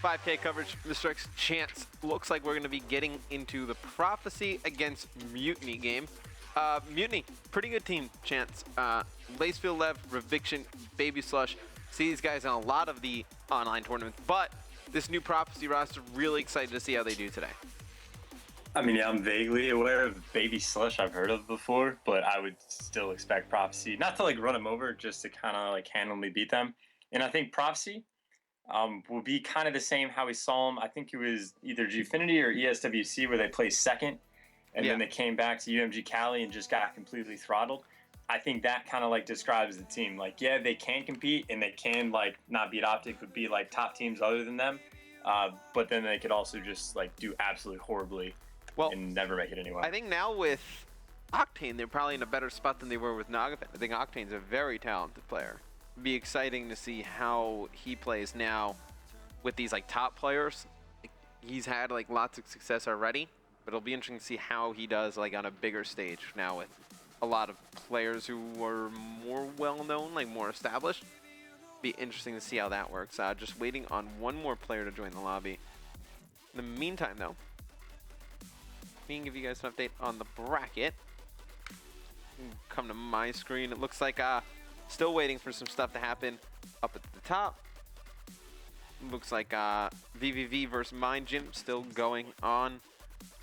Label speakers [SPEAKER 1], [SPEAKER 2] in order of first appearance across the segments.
[SPEAKER 1] 5K coverage, Mr. X Chance. Looks like we're going to be getting into the Prophecy against Mutiny game. Mutiny, pretty good team, Chance. Lacefield Lev, Reviction, Baby Slush. See these guys in a lot of the online tournaments, but this new Prophecy roster, really excited to see how they do today.
[SPEAKER 2] I mean, yeah, I'm vaguely aware of Baby Slush. I've heard of before, but I would still expect Prophecy not to like run them over, just to kind of like handily beat them. And I think Prophecy will be kind of the same how we saw them. I think it was either Gfinity or ESWC where they placed second, and then they came back to UMG Cali and just got completely throttled. I think that kind of like describes the team. Like, yeah, they can compete and they can like not beat Optic, but be like top teams other than them. But then they could also just like do absolutely horribly and never make it anywhere.
[SPEAKER 1] I think now with Octane, they're probably in a better spot than they were with Nagafin. I think Octane's a very talented player. It'd be exciting to see how he plays now with these like top players. He's had like lots of success already, but it'll be interesting to see how he does like on a bigger stage now with a lot of players who are more well-known, like more established. Be interesting to see how that works. Just waiting on one more player to join the lobby. In the meantime, though, me and give you guys an update on the bracket. Come to my screen. It looks like still waiting for some stuff to happen up at the top. Looks like VVV versus Mind Gym still going on.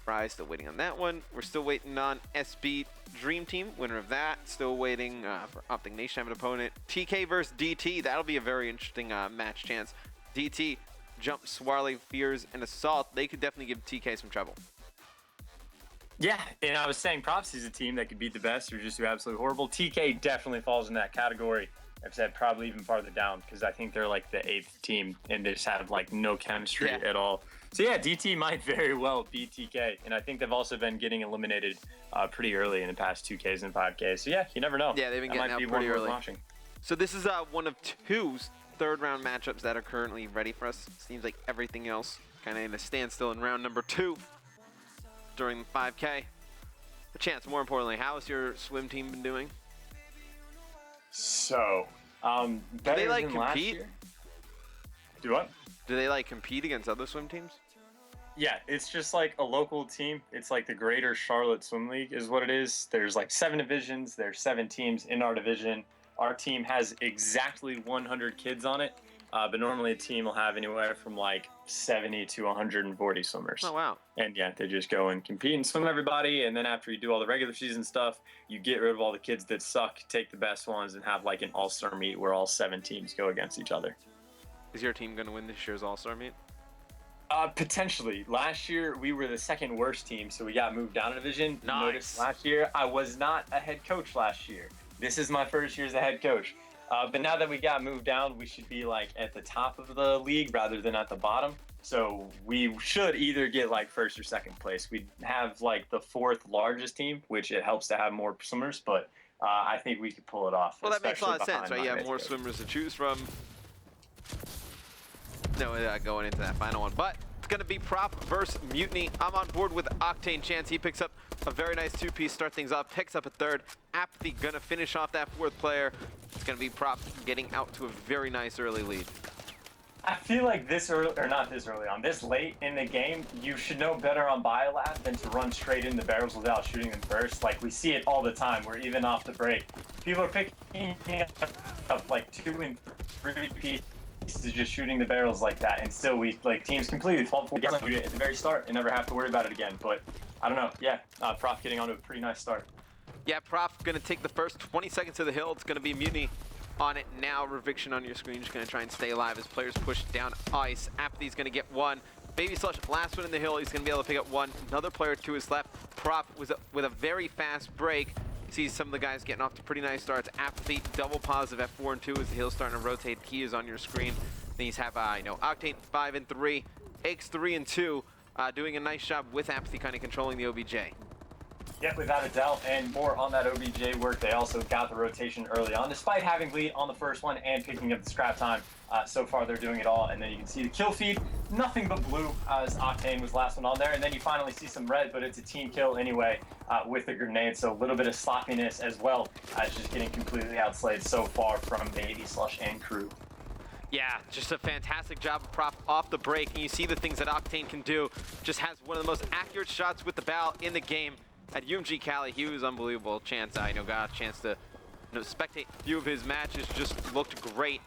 [SPEAKER 1] Fry still waiting on that one. We're still waiting on SB Dream Team, winner of that. Still waiting for Optic Nation to have an opponent. TK versus DT. That'll be a very interesting match, Chance. DT, Jump, Swarley, Fears, and Assault. They could definitely give TK some trouble.
[SPEAKER 2] Yeah, and I was saying Prophecy's a team that could beat the best or just do absolutely horrible. TK definitely falls in that category. I've said probably even farther down because I think they're like the 8th team and they just have like no chemistry at all. So yeah, DT might very well beat TK, and I think they've also been getting eliminated pretty early in the past 2Ks and 5Ks. So yeah, you never know.
[SPEAKER 1] Yeah, they've been getting out pretty early. So this is one of two third-round matchups that are currently ready for us. Seems like everything else kind of in a standstill in round number 2 during the 5K. But Chance, more importantly, how has your swim team been doing?
[SPEAKER 2] So,
[SPEAKER 1] do they like compete?
[SPEAKER 2] Do what?
[SPEAKER 1] Do they like compete against other swim teams?
[SPEAKER 2] Yeah, it's just like a local team. It's like the Greater Charlotte Swim League is what it is. There's like 7 divisions. There's 7 teams in our division. Our team has exactly 100 kids on it, but normally a team will have anywhere from like 70 to 140 swimmers.
[SPEAKER 1] Oh, wow.
[SPEAKER 2] And yeah, they just go and compete and swim everybody, and then after you do all the regular season stuff, you get rid of all the kids that suck, take the best ones, and have like an all-star meet where all 7 teams go against each other.
[SPEAKER 1] Is your team going to win this year's all-star meet?
[SPEAKER 2] Potentially. Last year, we were the 2nd worst team, so we got moved down a division.
[SPEAKER 1] Nice.
[SPEAKER 2] Notice last year, I was not a head coach last year. This is my first year as a head coach. But now that we got moved down, we should be like at the top of the league rather than at the bottom. So we should either get like 1st or 2nd place. We have like the 4th largest team, which it helps to have more swimmers, but I think we could pull it off.
[SPEAKER 1] Well, that makes a lot of sense, right? You have more swimmers to choose from. No, going into that final one, but it's going to be Prop versus Mutiny. I'm on board with Octane. Chance. He picks up a very nice 2-piece, start things off, picks up a 3rd. Apathy going to finish off that 4th player. It's going to be Prop getting out to a very nice early lead.
[SPEAKER 2] I feel like this early, or not this early on, this late in the game, you should know better on Biolab than to run straight into barrels without shooting them first. Like, we see it all the time, where even off the break, people are picking up like 2 and 3 pieces to just shooting the barrels like that, and still we, like, teams completely fall for it at the very start and never have to worry about it again. But, I don't know, yeah, Prof getting onto a pretty nice start.
[SPEAKER 1] Yeah, Prof going to take the first 20 seconds to the hill. It's going to be Mutiny on it now. Reviction on your screen, just going to try and stay alive as players push down ice. Apathy's going to get 1. Baby Slush, last one in the hill. He's going to be able to pick up 1. Another player to his left. Prop was with a very fast break. See some of the guys getting off to pretty nice starts. Apathy double positive at 4 and 2 as the hill starting to rotate. He is on your screen. Then he's have Octane 5 and 3, X 3 and 2, doing a nice job with Apathy, kind of controlling the OBJ.
[SPEAKER 2] Yep, without a doubt, and more on that OBJ work. They also got the rotation early on, despite having lead on the first one and picking up the scrap time. So far, they're doing it all, and then you can see the kill feed, nothing but blue, as Octane was last one on there, and then you finally see some red, but it's a team kill anyway with the grenade, so a little bit of sloppiness as well as just getting completely outslayed so far from Baby Slush and crew.
[SPEAKER 1] Yeah, just a fantastic job of Prof off the break, and you see the things that Octane can do. Just has one of the most accurate shots with the bow in the game. At UMG Cali, he was unbelievable. Chance, got a chance to spectate a few of his matches, just looked great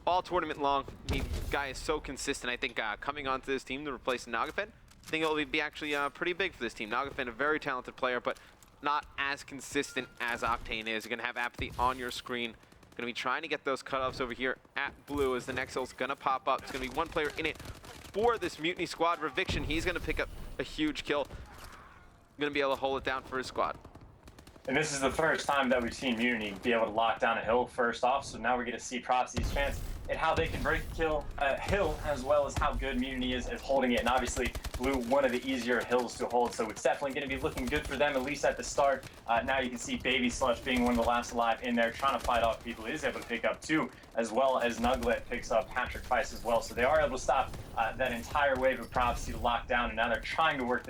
[SPEAKER 1] all tournament long. I mean, guy is so consistent. I think coming onto this team to replace Nagafen, I think it'll be actually pretty big for this team. Nagafen, a very talented player, but not as consistent as Octane is. You're going to have Apathy on your screen. Going to be trying to get those cutoffs over here at blue as the next hill's going to pop up. It's going to be one player in it for this Mutiny squad. Reviction, he's going to pick up a huge kill. Going to be able to hold it down for his squad.
[SPEAKER 2] And this is the first time that we've seen Mutiny be able to lock down a hill first off, so now we're going to see Prophecy's chance and how they can break the hill, as well as how good Mutiny is at holding it. And obviously, Blue, one of the easier hills to hold, so it's definitely going to be looking good for them, at least at the start. Now you can see Baby Slush being one of the last alive in there, trying to fight off people. He is able to pick up two, as well as Nuglet picks up Patrick Price as well. So they are able to stop that entire wave of Prophecy to lock down, and now they're trying to work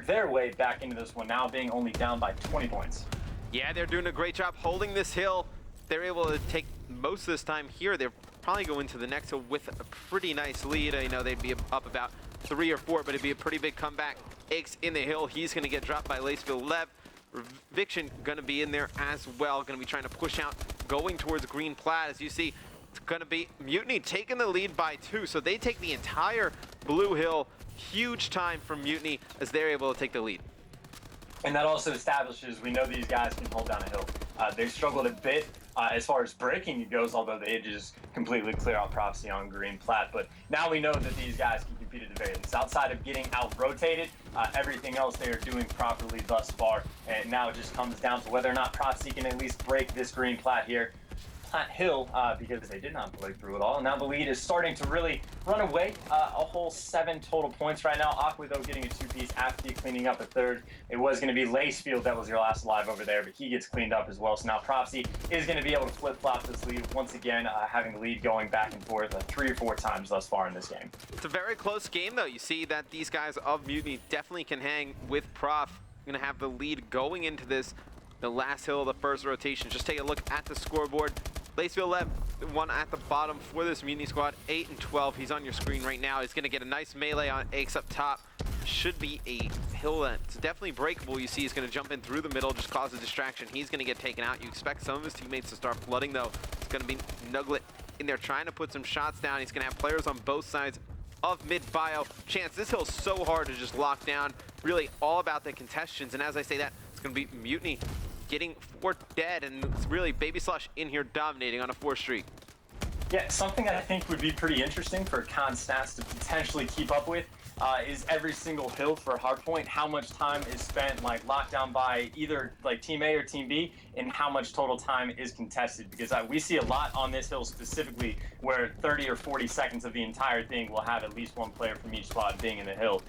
[SPEAKER 2] their way back into this one, now being only down by 20 points.
[SPEAKER 1] Yeah, they're doing a great job holding this hill. They're able to take most of this time here. They're probably go into the next hill with a pretty nice lead. I know they'd be up about 3 or 4, but it'd be a pretty big comeback. Aches in the hill. He's going to get dropped by Lacefield Lev. Reviction going to be in there as well. Going to be trying to push out, going towards Green Plat. As you see, it's going to be Mutiny taking the lead by 2. So they take the entire blue hill. Huge time from Mutiny as they're able to take the lead.
[SPEAKER 2] And that also establishes we know these guys can hold down a hill. They've struggled a bit as far as breaking it goes, although they just completely clear out Prophecy on Green Plat. But now we know that these guys can compete at the very least. Outside of getting out-rotated, everything else they are doing properly thus far. And now it just comes down to whether or not Prophecy can at least break this Green Plat here. Plat Hill, because they did not break through it all. And now the lead is starting to really run away. A whole 7 total points right now. Aqua, though, getting a 2-piece after cleaning up a 3rd. It was going to be Lacefield that was your last alive over there, but he gets cleaned up as well. So now Prophecy is going to be able to flip-flop this lead once again, having the lead going back and forth 3 or 4 times thus far in this game.
[SPEAKER 1] It's a very close game, though. You see that these guys of Mutiny definitely can hang with Prof. Going to have the lead going into this, the last hill of the first rotation. Just take a look at the scoreboard. Lacefield Lev, one at the bottom for this Mutiny squad, 8 and 12. He's on your screen right now. He's going to get a nice melee on Aches up top. Should be a hill that's definitely breakable. You see he's going to jump in through the middle, just cause a distraction. He's going to get taken out. You expect some of his teammates to start flooding, though. It's going to be Nuglet in there trying to put some shots down. He's going to have players on both sides of mid-bio. Chance, this hill's so hard to just lock down. Really all about the contestants. And as I say that, it's going to be Mutiny getting 4 dead, and it's really Baby Slush in here dominating on a 4 streak.
[SPEAKER 2] Yeah, something that I think would be pretty interesting for Stats to potentially keep up with is every single hill for Hardpoint. How much time is spent locked down by either Team A or Team B, and how much total time is contested. Because we see a lot on this hill specifically where 30 or 40 seconds of the entire thing will have at least one player from each squad being in the hill.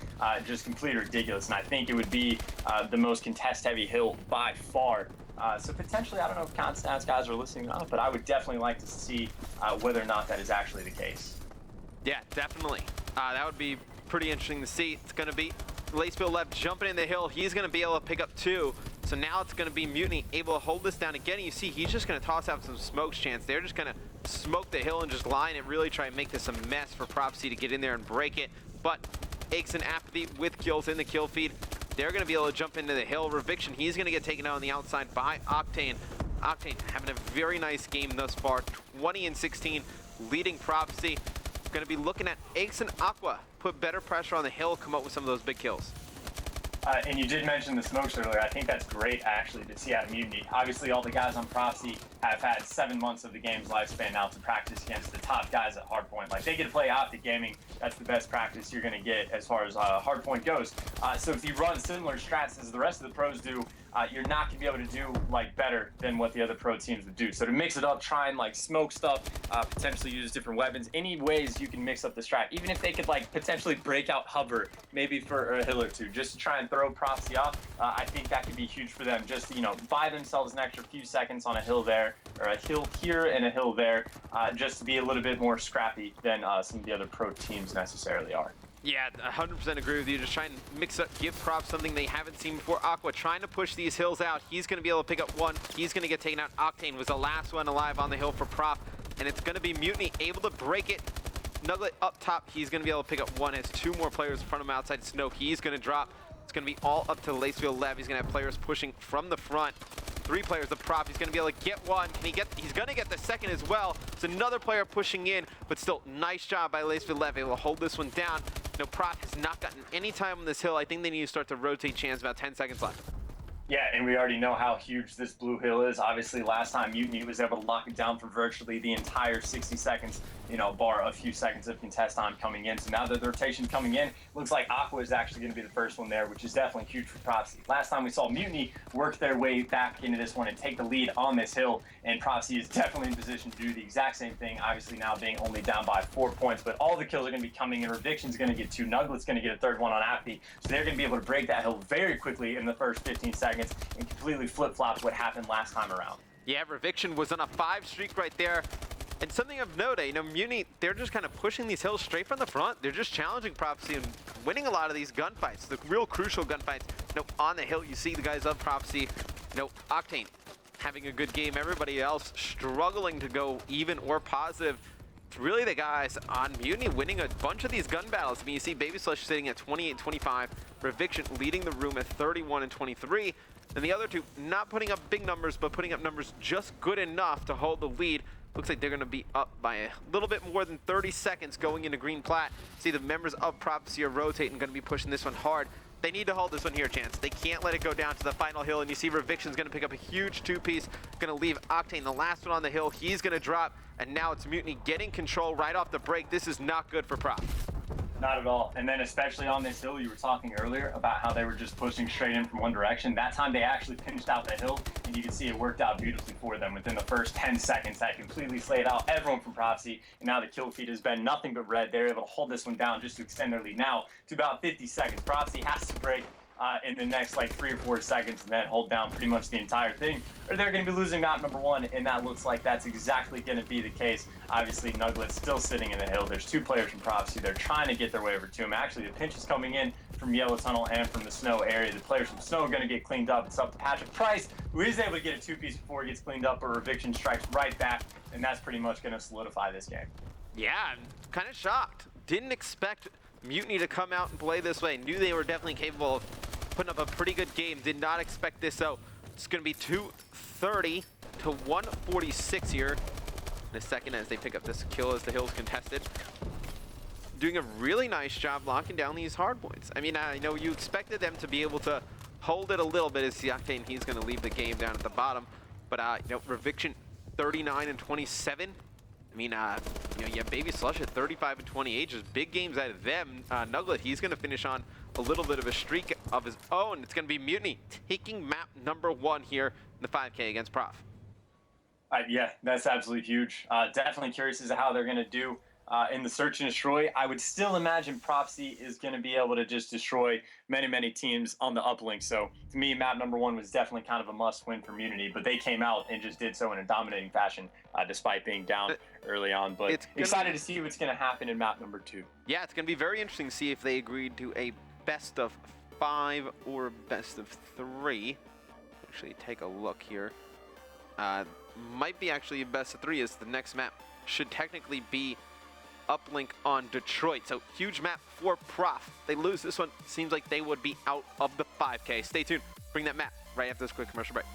[SPEAKER 2] Just completely ridiculous. And I think it would be the most contest-heavy hill by far. So potentially, I don't know if Stats guys are listening or not, but I would definitely like to see whether or not that is actually the case.
[SPEAKER 1] Yeah, definitely. That would be pretty interesting to see. It's going to be Lacefield Lev jumping in the hill. He's going to be able to pick up 2. So now it's going to be Mutiny able to hold this down again. You see he's just going to toss out some smokes. Chance. They're just going to smoke the hill and just line it, really try and make this a mess for Prophecy to get in there and break it. But Aches and Apathy with kills in the kill feed. They're going to be able to jump into the hill. Reviction, he's going to get taken out on the outside by Octane. Octane having a very nice game thus far. 20 and 16, leading Prophecy. Going to be looking at Aches and Aqua. Put better pressure on the hill, come up with some of those big kills.
[SPEAKER 2] And you did mention the smokes earlier. I think that's great, actually, to see out of Mutiny. Obviously, all the guys on Prophecy have had 7 months of the game's lifespan now to practice against the top guys at Hardpoint. They get to play Optic Gaming. That's the best practice you're going to get as far as Hardpoint goes. So if you run similar strats as the rest of the pros do, you're not going to be able to do better than what the other pro teams would do. So to mix it up, try and smoke stuff, potentially use different weapons, any ways you can mix up the strat. Even if they could potentially break out Hover, maybe for a hill or 2, just to try and throw Prophecy off, I think that could be huge for them. Just to, buy themselves an extra few seconds on a hill there, or a hill here and a hill there, just to be a little bit more scrappy than some of the other pro teams necessarily are.
[SPEAKER 1] Yeah, 100% agree with you. Just try and mix up, give Prof something they haven't seen before. Aqua trying to push these hills out. He's going to be able to pick up 1. He's going to get taken out. Octane was the last one alive on the hill for Prof. and it's going to be Mutiny able to break it. Nuglet up top, he's going to be able to pick up one. Has two more players in front of him outside snow. He's going to drop. It's going to be all up to Lacefield Lev. He's going to have players pushing from the front. Three players of Prof. He's going to be able to get one. Can he get? He's going to get the second as well. It's another player pushing in, but still, nice job by Lacefield Lev, able to hold this one down. No, Prof has not gotten any time on this hill. I think they need to start to rotate chance. About 10 seconds left.
[SPEAKER 2] Yeah, and we already know how huge this blue hill is. Obviously, last time Mutiny was able to lock it down for virtually the entire 60 seconds, you know, bar a few seconds of contest time coming in. So now that the rotation coming in, looks like Aqua is actually going to be the first one there, which is definitely huge for Prophecy. Last time we saw Mutiny work their way back into this one and take the lead on this hill, and Prophecy is definitely in position to do the exact same thing, obviously now being only down by 4 points, but all the kills are going to be coming in. Reviction's going to get two, Nuglet's going to get a third one on Appy, so they're going to be able to break that hill very quickly in the first 15 seconds and completely flip-flop what happened last time around.
[SPEAKER 1] Yeah, Reviction was on a 5 streak right there. And something of note, you know, Mutiny, they're just kind of pushing these hills straight from the front. They're just challenging Prophecy and winning a lot of these gunfights, the real crucial gunfights. You know, on the hill, you see the guys of Prophecy, you know, Octane having a good game. Everybody else struggling to go even or positive. It's really the guys on Mutiny winning a bunch of these gun battles. I mean, you see Baby Slush sitting at 28-25, Reviction leading the room at 31-23. And the other two not putting up big numbers, but putting up numbers just good enough to hold the lead. Looks like they're going to be up by a little bit more than 30 seconds going into Green Plat. See the members of Prophecy are rotating, going to be pushing this one hard. They need to hold this one here, Chance. They can't let it go down to the final hill, and you see Reviction's going to pick up a huge two-piece. Going to leave Octane, the last one on the hill. He's going to drop, and now it's Mutiny getting control right off the break. This is not good for Prop.
[SPEAKER 2] Not at all. And then especially on this hill, you were talking earlier about how they were just pushing straight in from one direction. That time they actually pinched out the hill, and you can see it worked out beautifully for them. Within the first 10 seconds, that completely slayed out everyone from Prophecy, and now the kill feed has been nothing but red. They're able to hold this one down just to extend their lead now to about 50 seconds. Prophecy has to break in the next like 3 or 4 seconds and then hold down pretty much the entire thing, or they're going to be losing map number 1, and that looks like that's exactly going to be the case. Obviously, Nuglet's still sitting in the hill. There's 2 players from Prophecy. They're trying to get their way over to him. Actually, the pinch is coming in from Yellow Tunnel and from the Snow area. The players from Snow are going to get cleaned up. It's up to Patrick Price, who is able to get a 2-piece before he gets cleaned up, but Reviction strikes right back, and that's pretty much going to solidify this game.
[SPEAKER 1] Yeah, I'm kind of shocked. Didn't expect Mutiny to come out and play this way. Knew they were definitely capable of putting up a pretty good game. Did not expect this, so it's going to be 230 to 146 here in a second as they pick up this kill as the hill's contested. Doing a really nice job locking down these hard points. I mean, I know you expected them to be able to hold it a little bit as Octane, he's going to leave the game down at the bottom. But, you know, Reviction 39-27. I mean, you know, you have Baby Slush at 35-28, just big games out of them. Nuglet, he's going to finish on a little bit of a streak of his own. It's going to be Mutiny taking map number 1 here in the 5K against Prof.
[SPEAKER 2] Yeah, that's absolutely huge. Definitely curious as to how they're going to do in the search and destroy. I would still imagine Prophecy is going to be able to just destroy many, many teams on the uplink. So to me, map number 1 was definitely kind of a must win for Mutiny, but they came out and just did so in a dominating fashion despite being down early on. But excited to see what's going to happen in map number 2.
[SPEAKER 1] Yeah, it's going to be very interesting to see if they agreed to a best of 5 or best of 3. Actually, take a look here. Might be actually a best of 3 as the next map should technically be uplink on Detroit. So huge map for Prof. They lose this one. Seems like they would be out of the 5K. Stay tuned. Bring that map right after this quick commercial break.